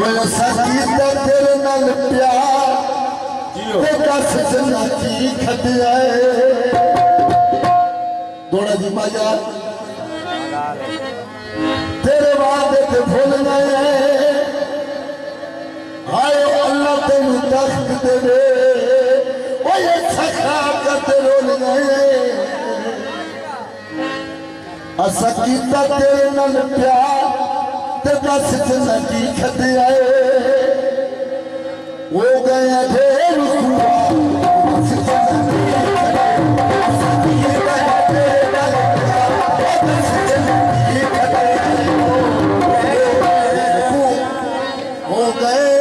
तेरे नाल प्यार ते दस जना की खटिया दौड़ा जी माया तेरे वादे ते भूल गए हाय अल्लाह तेन तख्त देवे ओए सखा कत रोल गए असा कीता तेरे नाल प्यार ते दस जना की खटिया हो गया ढेर हो गए